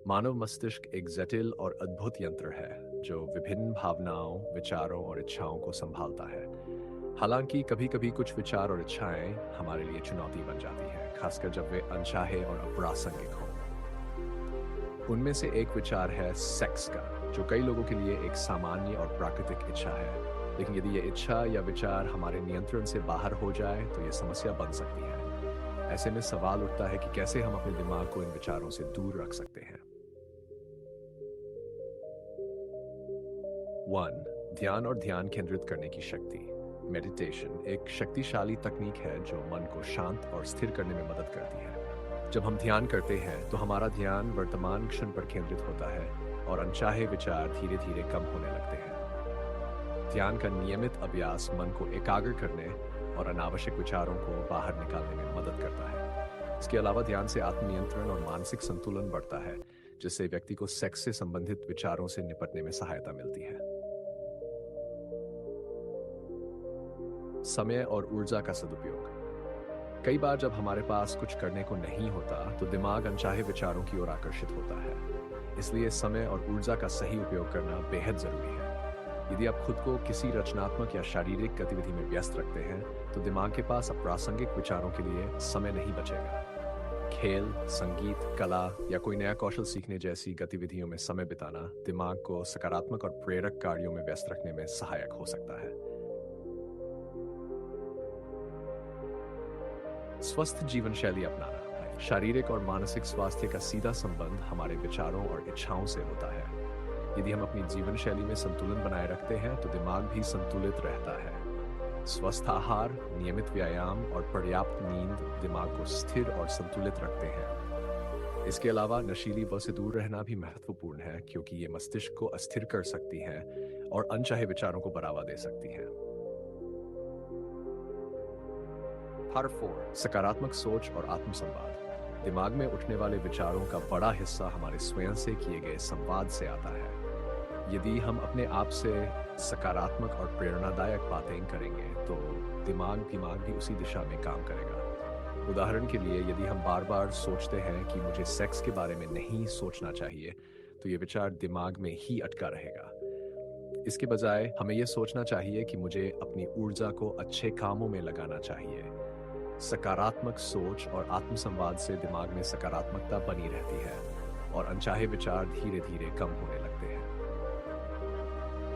मानव मस्तिष्क एक जटिल और अद्भुत यंत्र है जो विभिन्न भावनाओं, विचारों और इच्छाओं को संभालता है। हालांकि कभी-कभी कुछ विचार और इच्छाएं हमारे लिए चुनौती बन जाती हैं, खासकर जब वे अनचाहे और अप्रासंगिक हों। उनमें से एक विचार है सेक्स का, जो कई लोगों के लिए एक सामान्य और प्राकृतिक इच्छा है। लेकिन यदि ये इच्छा या विचार हमारे नियंत्रण से बाहर हो जाए तो ये समस्या बन सकती है। ऐसे में सवाल उठता है कि कैसे हम अपने दिमाग को इन विचारों से दूर रख सकते हैं। 1. ध्यान और ध्यान केंद्रित करने की शक्ति। मेडिटेशन एक शक्तिशाली तकनीक है जो मन को शांत और स्थिर करने में मदद करती है। जब हम ध्यान करते हैं तो हमारा ध्यान वर्तमान क्षण पर केंद्रित होता है और अनचाहे विचार धीरे धीरे कम होने लगते हैं। ध्यान का नियमित अभ्यास मन को एकाग्र करने और अनावश्यक विचारों को बाहर निकालने में मदद करता है। इसके अलावा ध्यान से आत्मनियंत्रण और मानसिक संतुलन बढ़ता है, जिससे व्यक्ति को सेक्स से संबंधित विचारों से निपटने में सहायता मिलती है। समय और ऊर्जा का सदुपयोग। कई बार जब हमारे पास कुछ करने को नहीं होता तो दिमाग अनचाहे विचारों की ओर आकर्षित होता है। इसलिए समय और ऊर्जा का सही उपयोग करना बेहद जरूरी है। यदि आप खुद को किसी रचनात्मक या शारीरिक गतिविधि में व्यस्त रखते हैं तो दिमाग के पास अप्रासंगिक विचारों के लिए समय नहीं बचेगा। खेल, संगीत, कला या कोई नया कौशल सीखने जैसी गतिविधियों में समय बिताना दिमाग को सकारात्मक और प्रेरक कार्यों में व्यस्त रखने में सहायक हो सकता है। स्वस्थ जीवन शैली अपनाना। शारीरिक और मानसिक स्वास्थ्य का सीधा संबंध हमारे विचारों और इच्छाओं से होता है। यदि हम अपनी जीवन शैली में संतुलन बनाए रखते हैं तो दिमाग भी संतुलित रहता है। स्वस्थ आहार, नियमित व्यायाम और पर्याप्त नींद दिमाग को स्थिर और संतुलित रखते हैं। इसके अलावा नशीली वस्तुओं से दूर रहना भी महत्वपूर्ण है, क्योंकि ये मस्तिष्क को अस्थिर कर सकती हैं और अनचाहे विचारों को बढ़ावा दे सकती हैं। पार्ट 4, सकारात्मक सोच और आत्मसंवाद। दिमाग में उठने वाले विचारों का बड़ा हिस्सा हमारे स्वयं से किए गए संवाद से आता है। यदि हम अपने आप से सकारात्मक और प्रेरणादायक बातें करेंगे तो दिमाग भी उसी दिशा में काम करेगा। उदाहरण के लिए, यदि हम बार बार सोचते हैं कि मुझे सेक्स के बारे में नहीं सोचना चाहिए, तो ये विचार दिमाग में ही अटका रहेगा। इसके बजाय हमें यह सोचना चाहिए कि मुझे अपनी ऊर्जा को अच्छे कामों में लगाना चाहिए। सकारात्मक सोच और आत्मसंवाद से दिमाग में सकारात्मकता बनी रहती है और अनचाहे विचार धीरे धीरे कम होने लगते हैं।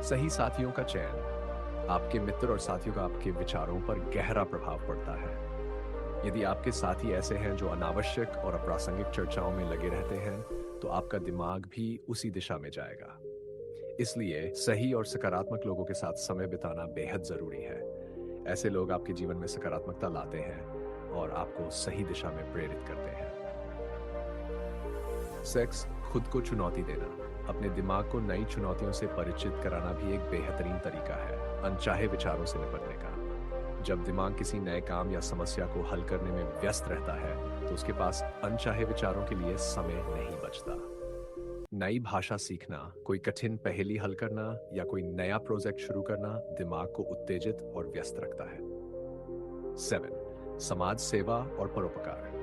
सही साथियों का चयन। आपके मित्र और साथियों का आपके विचारों पर गहरा प्रभाव पड़ता है। यदि आपके साथी ऐसे हैं जो अनावश्यक और अप्रासंगिक चर्चाओं में लगे रहते हैं तो आपका दिमाग भी उसी दिशा में जाएगा। इसलिए सही और सकारात्मक लोगों के साथ समय बिताना बेहद जरूरी है। ऐसे लोग आपके जीवन में सकारात्मकता लाते हैं और आपको सही दिशा में प्रेरित करते हैं। सेक्स, खुद को चुनौती देना। अपने दिमाग को नई चुनौतियों से परिचित कराना भी एक बेहतरीन तरीका है अनचाहे विचारों से निपटने का। जब दिमाग किसी नए काम या समस्या को हल करने में व्यस्त रहता है तो उसके पास अनचाहे विचारों के लिए समय नहीं बचता। नई भाषा सीखना, कोई कठिन पहेली हल करना या कोई नया प्रोजेक्ट शुरू करना दिमाग को उत्तेजित और व्यस्त रखता है। 7. समाज सेवा और परोपकार।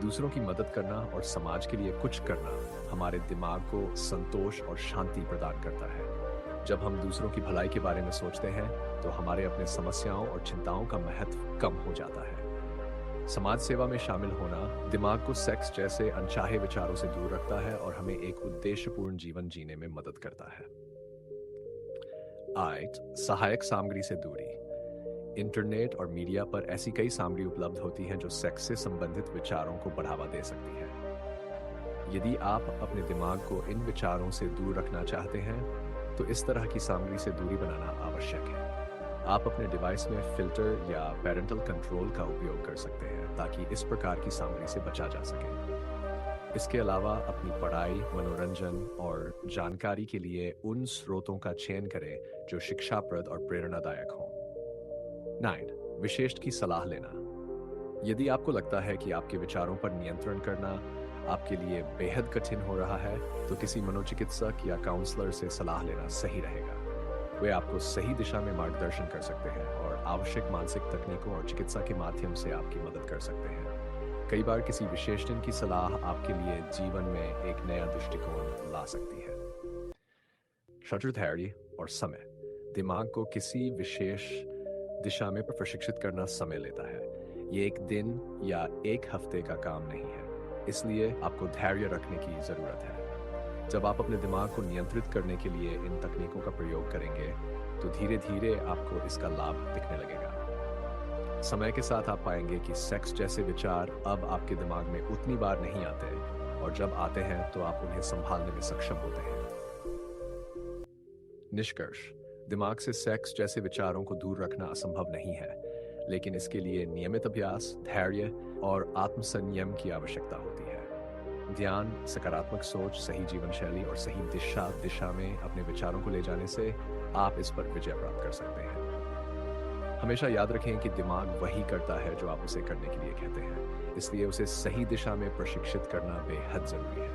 दूसरों की मदद करना और समाज के लिए कुछ करना हमारे दिमाग को संतोष और शांति प्रदान करता है। जब हम दूसरों की भलाई के बारे में सोचते हैं तो हमारे अपने समस्याओं और चिंताओं का महत्व कम हो जाता है। समाज सेवा में शामिल होना दिमाग को सेक्स जैसे अनचाहे विचारों से दूर रखता है और हमें एक उद्देश्यपूर्ण जीवन जीने में मदद करता है। 8. सहायक सामग्री से दूरी। इंटरनेट और मीडिया पर ऐसी कई सामग्री उपलब्ध होती हैं जो सेक्स से संबंधित विचारों को बढ़ावा दे सकती है। यदि आप अपने दिमाग को इन विचारों से दूर रखना चाहते हैं तो इस तरह की सामग्री से दूरी बनाना आवश्यक है। आप अपने डिवाइस में फिल्टर या पेरेंटल कंट्रोल का उपयोग कर सकते हैं ताकि इस प्रकार की सामग्री से बचा जा सके। इसके अलावा अपनी पढ़ाई, मनोरंजन और जानकारी के लिए उन स्रोतों का चयन करें जो शिक्षाप्रद और प्रेरणादायक हों। 9. विशेषज्ञ की सलाह लेना। यदि आपको लगता है कि आपके विचारों पर नियंत्रण करना आपके लिए बेहद कठिन हो रहा है तो किसी मनोचिकित्सक या काउंसलर से सलाह लेना सही रहेगा। वे आपको सही दिशा में मार्गदर्शन कर सकते हैं और आवश्यक मानसिक तकनीकों और चिकित्सा के माध्यम से आपकी मदद कर सकते हैं। कई बार किसी विशेष दिन की सलाह आपके लिए जीवन में एक नया दृष्टिकोण ला सकती है। शत्रु धैर्य और समय दिमाग को किसी विशेष दिशा में प्रशिक्षित करना समय लेता है। ये एक दिन या एक हफ्ते का काम नहीं है, इसलिए आपको धैर्य रखने की जरूरत है। जब आप अपने दिमाग को नियंत्रित करने के लिए इन तकनीकों का प्रयोग करेंगे तो धीरे धीरे आपको इसका लाभ दिखने लगेगा। समय के साथ आप पाएंगे कि सेक्स जैसे विचार अब आपके दिमाग में उतनी बार नहीं आते, और जब आते हैं तो आप उन्हें संभालने में सक्षम होते हैं। निष्कर्ष: दिमाग से सेक्स जैसे विचारों को दूर रखना असंभव नहीं है, लेकिन इसके लिए नियमित अभ्यास, धैर्य और आत्मसंयम की आवश्यकता होती है। ध्यान, सकारात्मक सोच, सही जीवन शैली और सही दिशा में अपने विचारों को ले जाने से आप इस पर विजय प्राप्त कर सकते हैं। हमेशा याद रखें कि दिमाग वही करता है जो आप उसे करने के लिए कहते हैं, इसलिए उसे सही दिशा में प्रशिक्षित करना बेहद जरूरी है।